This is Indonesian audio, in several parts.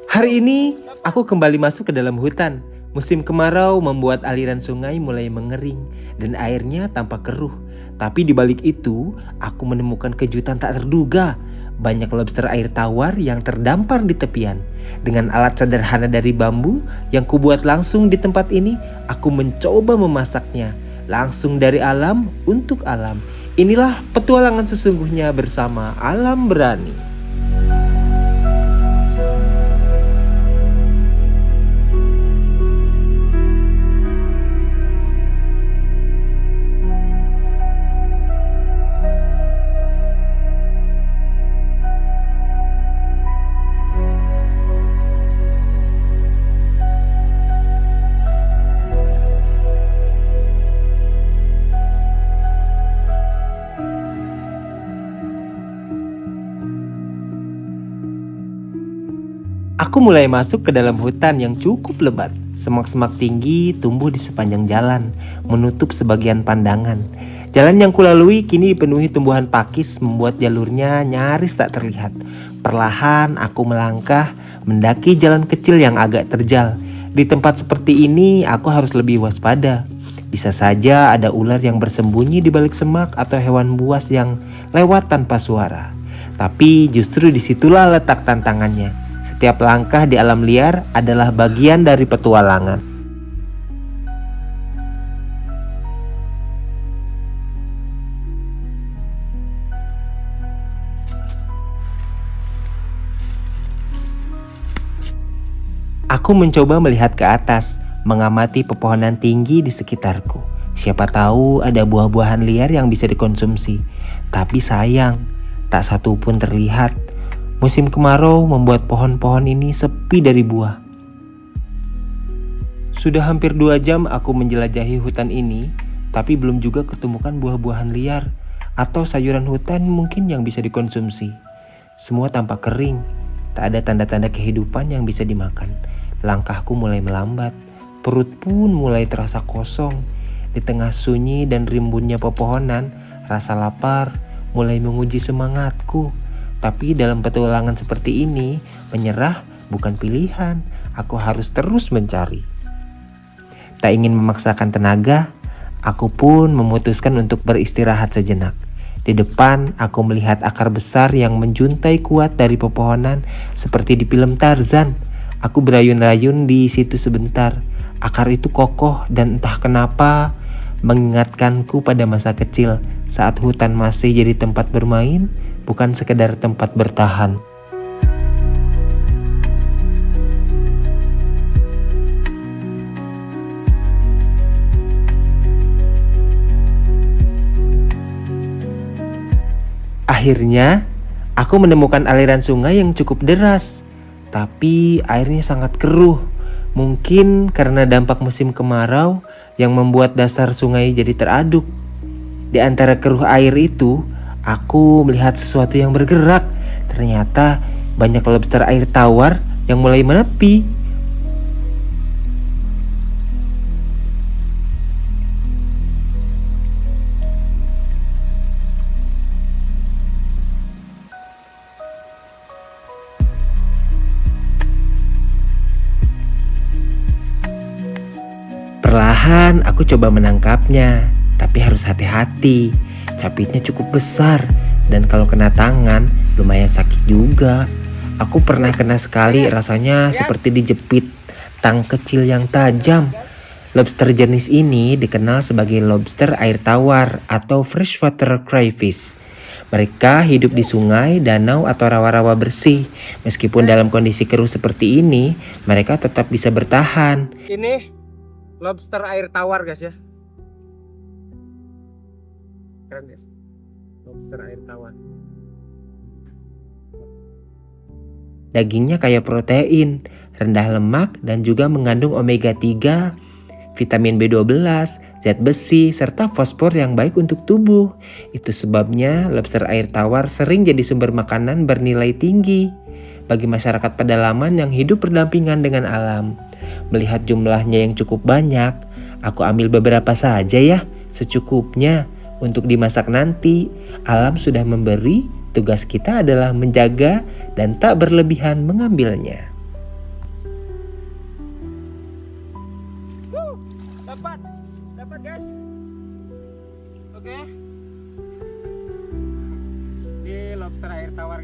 Hari ini aku kembali masuk ke dalam hutan. Musim kemarau membuat aliran sungai mulai mengering dan airnya tampak keruh. Tapi di balik itu, aku menemukan kejutan tak terduga. Banyak lobster air tawar yang terdampar di tepian. Dengan alat sederhana dari bambu yang kubuat langsung di tempat ini, aku mencoba memasaknya. Langsung dari alam untuk alam. Inilah petualangan sesungguhnya bersama Alam Berani. Aku mulai masuk ke dalam hutan yang cukup lebat. Semak-semak tinggi tumbuh di sepanjang jalan, menutup sebagian pandangan. Jalan yang kulalui kini dipenuhi tumbuhan pakis, membuat jalurnya nyaris tak terlihat. Perlahan aku melangkah, mendaki jalan kecil yang agak terjal. Di tempat seperti ini, aku harus lebih waspada. Bisa saja ada ular yang bersembunyi di balik semak atau hewan buas yang lewat tanpa suara. Tapi justru disitulah letak tantangannya. Setiap langkah di alam liar adalah bagian dari petualangan. Aku mencoba melihat ke atas, mengamati pepohonan tinggi di sekitarku. Siapa tahu ada buah-buahan liar yang bisa dikonsumsi. Tapi sayang, tak satu pun terlihat. Musim kemarau membuat pohon-pohon ini sepi dari buah. Sudah hampir 2 jam aku menjelajahi hutan ini, tapi belum juga ketemukan buah-buahan liar atau sayuran hutan mungkin yang bisa dikonsumsi. Semua tampak kering, tak ada tanda-tanda kehidupan yang bisa dimakan. Langkahku mulai melambat, perut pun mulai terasa kosong. Di tengah sunyi dan rimbunnya pepohonan, rasa lapar mulai menguji semangatku. Tapi dalam petualangan seperti ini, menyerah bukan pilihan. Aku harus terus mencari. Tak ingin memaksakan tenaga, aku pun memutuskan untuk beristirahat sejenak. Di depan, aku melihat akar besar yang menjuntai kuat dari pepohonan seperti di film Tarzan. Aku berayun-ayun di situ sebentar. Akar itu kokoh dan entah kenapa mengingatkanku pada masa kecil saat hutan masih jadi tempat bermain, bukan sekedar tempat bertahan. Akhirnya, aku menemukan aliran sungai yang cukup deras, tapi airnya sangat keruh. Mungkin karena dampak musim kemarau yang membuat dasar sungai jadi teraduk. Di antara keruh air itu, aku melihat sesuatu yang bergerak. Ternyata banyak lobster air tawar yang mulai menepi. Perlahan aku coba menangkapnya, tapi harus hati-hati. Capitnya cukup besar dan kalau kena tangan lumayan sakit juga. Aku pernah kena sekali, rasanya seperti dijepit tang kecil yang tajam. Lobster jenis ini dikenal sebagai lobster air tawar atau freshwater crayfish. Mereka hidup di sungai, danau atau rawa-rawa bersih. Meskipun dalam kondisi keruh seperti ini, mereka tetap bisa bertahan. Ini lobster air tawar guys ya. Keren guys. Lobster air tawar. Dagingnya kaya protein, rendah lemak dan juga mengandung omega 3, vitamin B12, zat besi, serta fosfor yang baik untuk tubuh. Itu sebabnya lobster air tawar sering jadi sumber makanan bernilai tinggi bagi masyarakat pedalaman yang hidup berdampingan dengan alam. Melihat jumlahnya yang cukup banyak, aku ambil beberapa saja ya, secukupnya untuk dimasak nanti. Alam sudah memberi, tugas kita adalah menjaga dan tak berlebihan mengambilnya.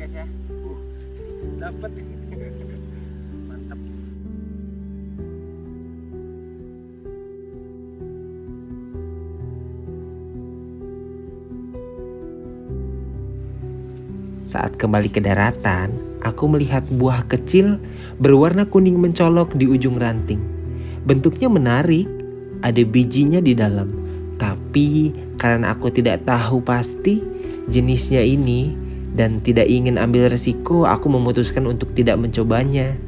guys ya. Dapat. Mantap. Saat kembali ke daratan, aku melihat buah kecil berwarna kuning mencolok di ujung ranting. Bentuknya menarik, ada bijinya di dalam. Tapi karena aku tidak tahu pasti jenisnya ini dan tidak ingin ambil resiko, aku memutuskan untuk tidak mencobanya.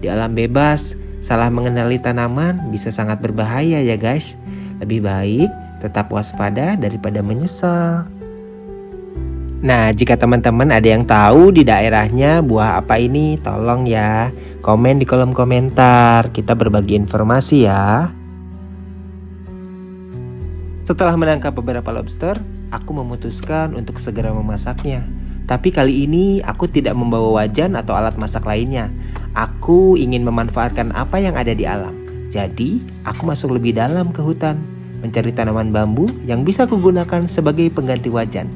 Di alam bebas, salah mengenali tanaman bisa sangat berbahaya ya guys. Lebih baik tetap waspada daripada menyesal. Nah, jika teman-teman ada yang tahu di daerahnya buah apa ini, tolong ya komen di kolom komentar. Kita berbagi informasi ya. Setelah menangkap beberapa lobster, aku memutuskan untuk segera memasaknya. Tapi kali ini aku tidak membawa wajan atau alat masak lainnya. Aku ingin memanfaatkan apa yang ada di alam. Jadi, aku masuk lebih dalam ke hutan, mencari tanaman bambu yang bisa kugunakan sebagai pengganti wajan.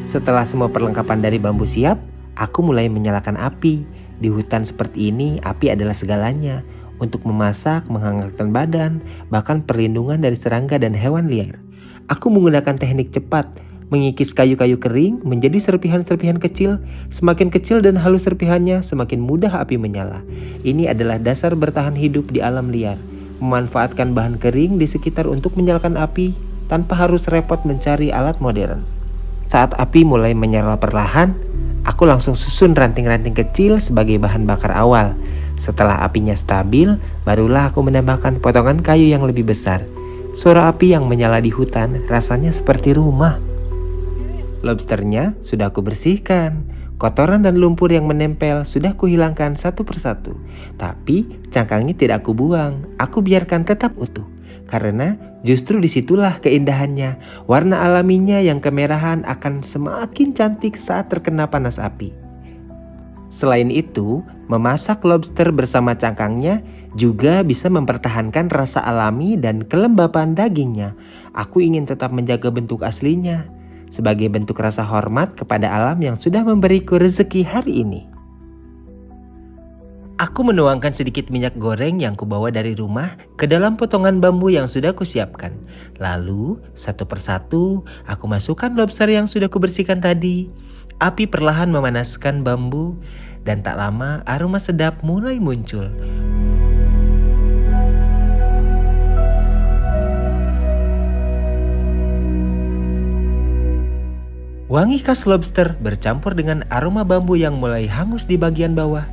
Setelah semua perlengkapan dari bambu siap, aku mulai menyalakan api. Di hutan seperti ini, api adalah segalanya. Untuk memasak, menghangatkan badan, bahkan perlindungan dari serangga dan hewan liar. Aku menggunakan teknik cepat, mengikis kayu-kayu kering menjadi serpihan-serpihan kecil. Semakin kecil dan halus serpihannya, semakin mudah api menyala. Ini adalah dasar bertahan hidup di alam liar. Memanfaatkan bahan kering di sekitar untuk menyalakan api, tanpa harus repot mencari alat modern. Saat api mulai menyala perlahan, aku langsung susun ranting-ranting kecil sebagai bahan bakar awal. Setelah apinya stabil, barulah aku menambahkan potongan kayu yang lebih besar. Suara api yang menyala di hutan rasanya seperti rumah. Lobsternya sudah aku bersihkan. Kotoran dan lumpur yang menempel sudah kuhilangkan satu persatu. Tapi cangkangnya tidak aku buang, aku biarkan tetap utuh. Karena justru disitulah keindahannya. Warna alaminya yang kemerahan akan semakin cantik saat terkena panas api. Selain itu, memasak lobster bersama cangkangnya juga bisa mempertahankan rasa alami dan kelembapan dagingnya. Aku ingin tetap menjaga bentuk aslinya, sebagai bentuk rasa hormat kepada alam yang sudah memberiku rezeki hari ini. Aku menuangkan sedikit minyak goreng yang kubawa dari rumah ke dalam potongan bambu yang sudah kusiapkan. Lalu, satu persatu, aku masukkan lobster yang sudah kubersihkan tadi. Api perlahan memanaskan bambu dan tak lama aroma sedap mulai muncul. Wangi khas lobster bercampur dengan aroma bambu yang mulai hangus di bagian bawah,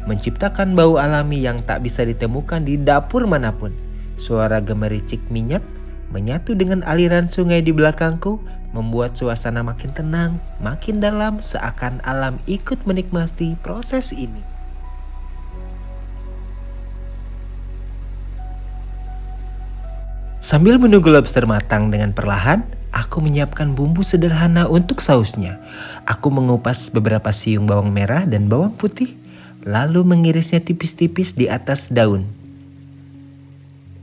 menciptakan bau alami yang tak bisa ditemukan di dapur manapun. Suara gemericik minyak menyatu dengan aliran sungai di belakangku, membuat suasana makin tenang, makin dalam, seakan alam ikut menikmati proses ini. Sambil menunggu lobster matang dengan perlahan, aku menyiapkan bumbu sederhana untuk sausnya. Aku mengupas beberapa siung bawang merah dan bawang putih, lalu mengirisnya tipis-tipis di atas daun.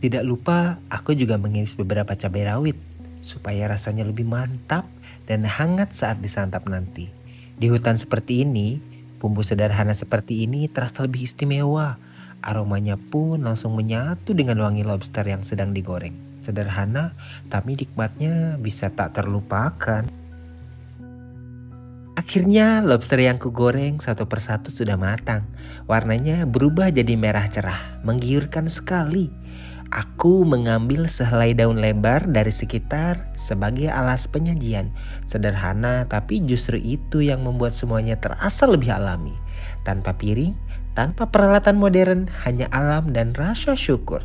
Tidak lupa, aku juga mengiris beberapa cabai rawit supaya rasanya lebih mantap dan hangat saat disantap nanti. Di hutan seperti ini, bumbu sederhana seperti ini terasa lebih istimewa. Aromanya pun langsung menyatu dengan wangi lobster yang sedang digoreng. Sederhana, tapi nikmatnya bisa tak terlupakan. Akhirnya lobster yang kugoreng satu persatu sudah matang. Warnanya berubah jadi merah cerah, menggiurkan sekali. Aku mengambil sehelai daun lebar dari sekitar sebagai alas penyajian. Sederhana, tapi justru itu yang membuat semuanya terasa lebih alami. Tanpa piring, tanpa peralatan modern, hanya alam dan rasa syukur.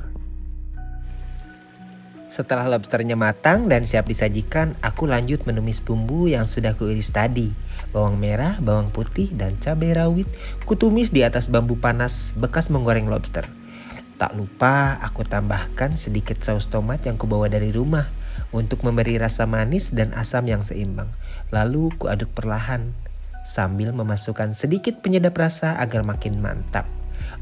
Setelah lobsternya matang dan siap disajikan, aku lanjut menumis bumbu yang sudah kuiris tadi. Bawang merah, bawang putih, dan cabai rawit kutumis di atas bambu panas bekas menggoreng lobster. Tak lupa aku tambahkan sedikit saus tomat yang kubawa dari rumah untuk memberi rasa manis dan asam yang seimbang. Lalu kuaduk perlahan sambil memasukkan sedikit penyedap rasa agar makin mantap.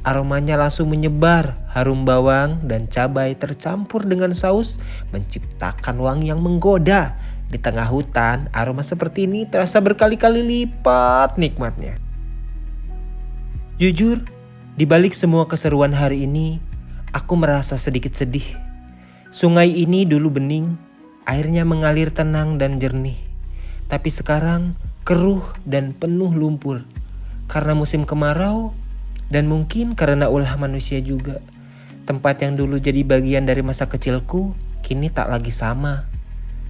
Aromanya langsung menyebar, harum bawang dan cabai tercampur dengan saus menciptakan wangi yang menggoda. Di tengah hutan, aroma seperti ini terasa berkali-kali lipat nikmatnya. Jujur, di balik semua keseruan hari ini, aku merasa sedikit sedih. Sungai ini dulu bening, airnya mengalir tenang dan jernih. Tapi sekarang keruh dan penuh lumpur. Karena musim kemarau, dan mungkin karena ulah manusia juga. Tempat yang dulu jadi bagian dari masa kecilku, kini tak lagi sama.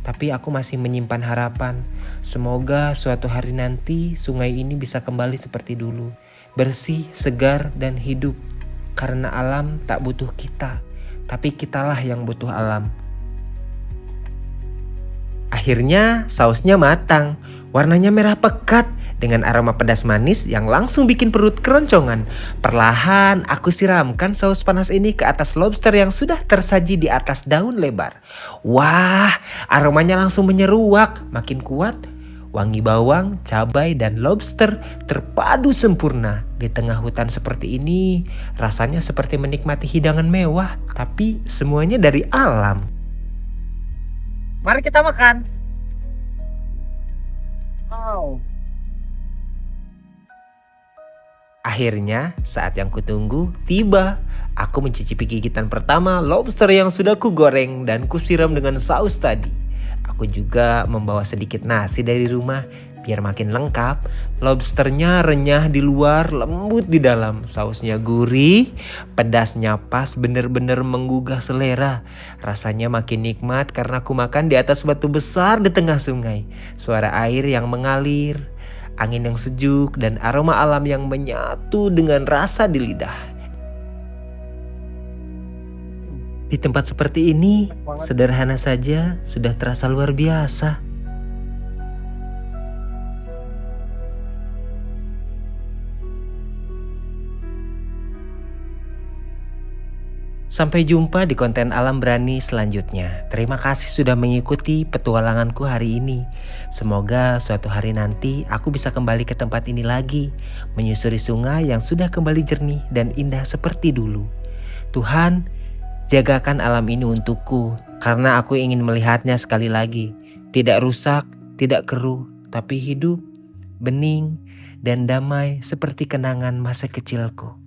Tapi aku masih menyimpan harapan. Semoga suatu hari nanti sungai ini bisa kembali seperti dulu. Bersih, segar, dan hidup. Karena alam tak butuh kita, tapi kitalah yang butuh alam. Akhirnya sausnya matang. Warnanya merah pekat dengan aroma pedas manis yang langsung bikin perut keroncongan. Perlahan aku siramkan saus panas ini ke atas lobster yang sudah tersaji di atas daun lebar. Wah, aromanya langsung menyeruak, makin kuat. Wangi bawang, cabai, dan lobster terpadu sempurna. Di tengah hutan seperti ini, rasanya seperti menikmati hidangan mewah, tapi semuanya dari alam. Mari kita makan. Wow. Akhirnya, saat yang kutunggu tiba. Aku mencicipi gigitan pertama lobster yang sudah kugoreng dan kusiram dengan saus tadi. Aku juga membawa sedikit nasi dari rumah biar makin lengkap. Lobsternya renyah di luar, lembut di dalam. Sausnya gurih, pedasnya pas, bener-bener menggugah selera. Rasanya makin nikmat karena aku makan di atas batu besar di tengah sungai. Suara air yang mengalir, angin yang sejuk, dan aroma alam yang menyatu dengan rasa di lidah. Di tempat seperti ini, sederhana saja sudah terasa luar biasa. Sampai jumpa di konten Alam Berani selanjutnya. Terima kasih sudah mengikuti petualanganku hari ini. Semoga suatu hari nanti aku bisa kembali ke tempat ini lagi, menyusuri sungai yang sudah kembali jernih dan indah seperti dulu. Tuhan, jagakan alam ini untukku, karena aku ingin melihatnya sekali lagi. Tidak rusak, tidak keruh, tapi hidup, bening, dan damai seperti kenangan masa kecilku.